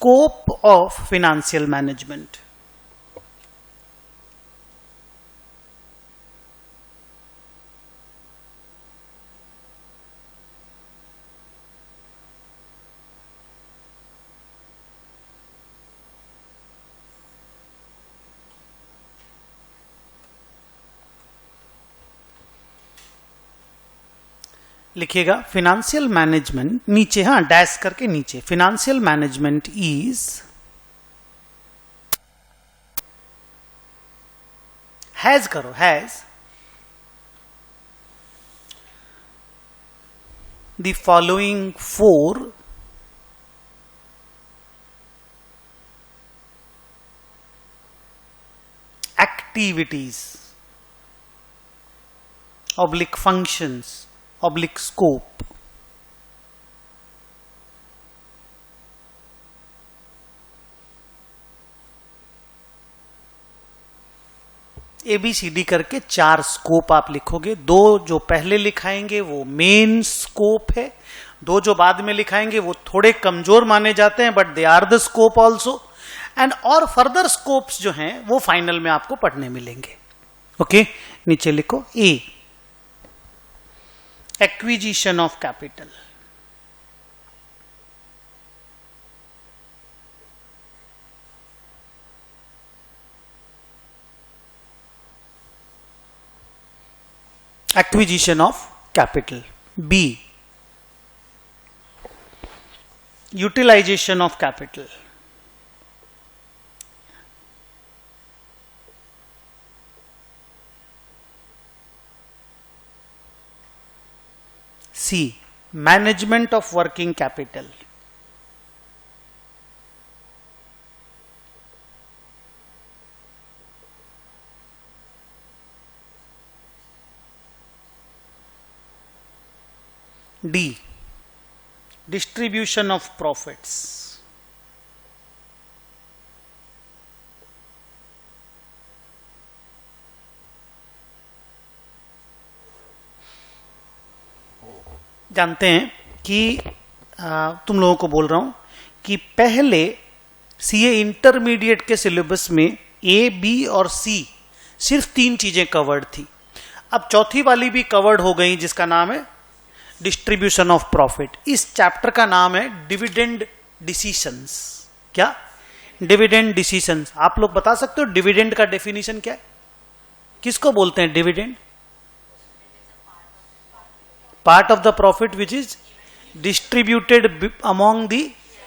Scope of financial management. लिखिएगा financial management, नीचे हाँ डैश करके नीचे, फिनेंशियल मैनेजमेंट इज हैज करो, has the following 4 activities oblique functions oblique scope. ABCD करके 4 स्कोप आप लिखोगे। 2 जो पहले लिखाएंगे वो मेन स्कोप है, 2 जो बाद में लिखाएंगे वो थोड़े कमजोर माने जाते हैं, but they are the scope also, and और फर्दर स्कोप्स जो हैं वो फाइनल में आपको पढ़ने मिलेंगे। ओके, नीचे लिखो ए, acquisition of capital, acquisition of capital, B, utilization of capital, C, management of working capital, D, distribution of profits, जानते हैं कि तुम लोगों को बोल रहा हूं कि पहले सीए इंटरमीडिएट के सिलेबस में ए, बी और सी सिर्फ 3 चीजें कवर्ड थी। अब चौथी वाली भी कवर्ड हो गई, जिसका नाम है डिस्ट्रीब्यूशन ऑफ प्रॉफिट। इस चैप्टर का नाम है डिविडेंड डिसीजंस। क्या? Dividend decisions. आप लोग बता सकते हो डिविडेंड का डेफिनेशन क्या है? किसको बोलते हैं dividend? Part of the profit which is distributed among the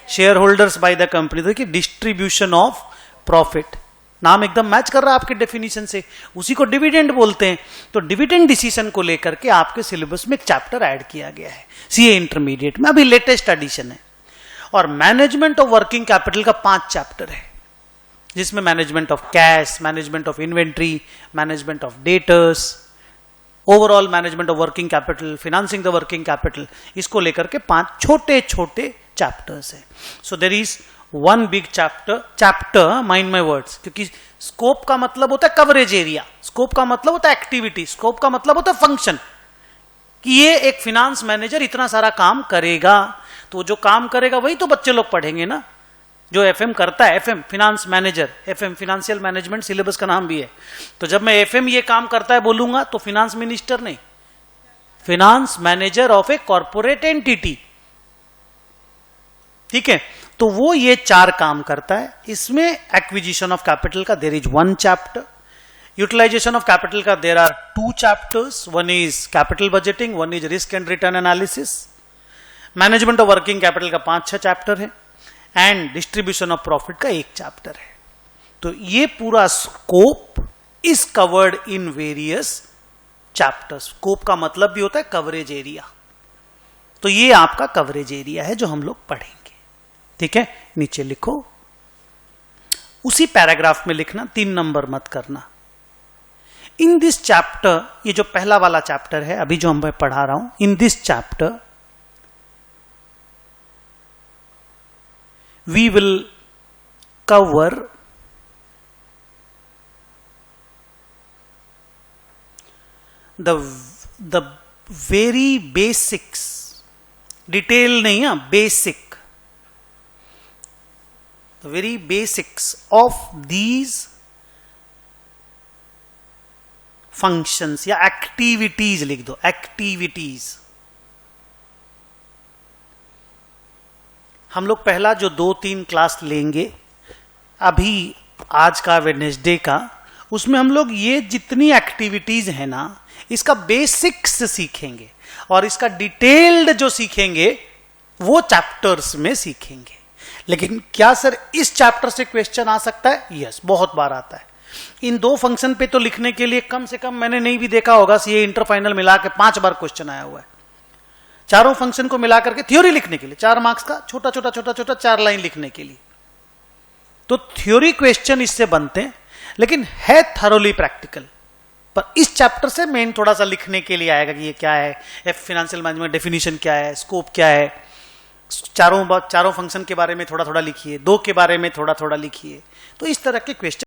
share holders by the company. देखिए डिस्ट्रीब्यूशन ऑफ प्रॉफिट, नाम एकदम मैच कर रहा है आपके डेफिनेशन से, उसी को डिविडेंड बोलते हैं। तो डिविडेंड डिसीजन को लेकर के आपके सिलेबस में एक चैप्टर ऐड किया गया है सीए इंटरमीडिएट में, अभी लेटेस्ट एडिशन है। और मैनेजमेंट ऑफ वर्किंग कैपिटल का 5 चैप्टर है, जिसमें management of cash, management of inventory, management of debtors, overall management of working capital, financing the working capital, इसको लेकर के 5 छोटे छोटे चैप्टर्स है। So there is one big chapter, mind my words, क्योंकि स्कोप का मतलब होता है कवरेज एरिया, स्कोप का मतलब होता है एक्टिविटी, स्कोप का मतलब होता है फंक्शन, कि ये एक फिनेंस मैनेजर इतना सारा काम करेगा। तो जो काम करेगा वही तो बच्चे लोग पढ़ेंगे ना, जो एफएम करता है, FM finance manager, FM financial management syllabus का नाम भी है। तो जब मैं एफएम ये काम करता है बोलूंगा तो फिनेंस मिनिस्टर नहीं, finance manager of a corporate entity, ठीक है। तो वो ये 4 काम करता है। इसमें एक्विजिशन ऑफ कैपिटल का there is 1 chapter, utilization of capital का there are 2 chapters, one is capital budgeting, one is risk and return analysis. Management of working capital का 5-6 चैप्टर है, एंड डिस्ट्रीब्यूशन ऑफ प्रॉफिट का 1 chapter है। तो ये पूरा scope is covered in various chapters. Scope का मतलब भी होता है कवरेज एरिया। तो ये आपका कवरेज एरिया है जो हम लोग पढ़ेंगे, ठीक है। नीचे लिखो, उसी पैराग्राफ में लिखना, 3 नंबर मत करना। इन दिस चैप्टर, ये जो पहला वाला चैप्टर है अभी जो मैं पढ़ा रहा हूं, in this chapter we will cover the very basics, detail नहीं है, basic the very basics of these functions या activities लिख दो, activities. हम लोग पहला जो 2-3 क्लास लेंगे अभी आज का वेडनेसडे का, उसमें हम लोग ये जितनी एक्टिविटीज है ना इसका बेसिक्स सीखेंगे और इसका डिटेल्ड जो सीखेंगे वो चैप्टर्स में सीखेंगे. लेकिन क्या सर इस चैप्टर से क्वेश्चन आ सकता है? यस, बहुत बार आता है. इन 2 फंक्शन पे तो लिखने के लिए कम से कम मैंने नहीं भी देखा होगा सीए इंटर फाइनल मिला के 5 बार क्वेश्चन आया हुआ है. चारों फंक्शन को मिलाकर के थ्योरी लिखने के लिए 4 मार्क्स का छोटा छोटा छोटा छोटा 4 लाइन लिखने के लिए. तो थ्योरी क्वेश्चन इससे बनते हैं, लेकिन है थरोली प्रैक्टिकल. पर इस चैप्टर से मेन थोड़ा सा लिखने के लिए आएगा कि ये क्या है, फाइनेंशियल मैनेजमेंट डेफिनेशन क्या है, स्कोप क्या है, चारों फंक्शन के बारे में थोड़ा थोड़ा लिखिए, 2 के बारे में थोड़ा थोड़ा लिखिए. तो इस तरह के क्वेश्चन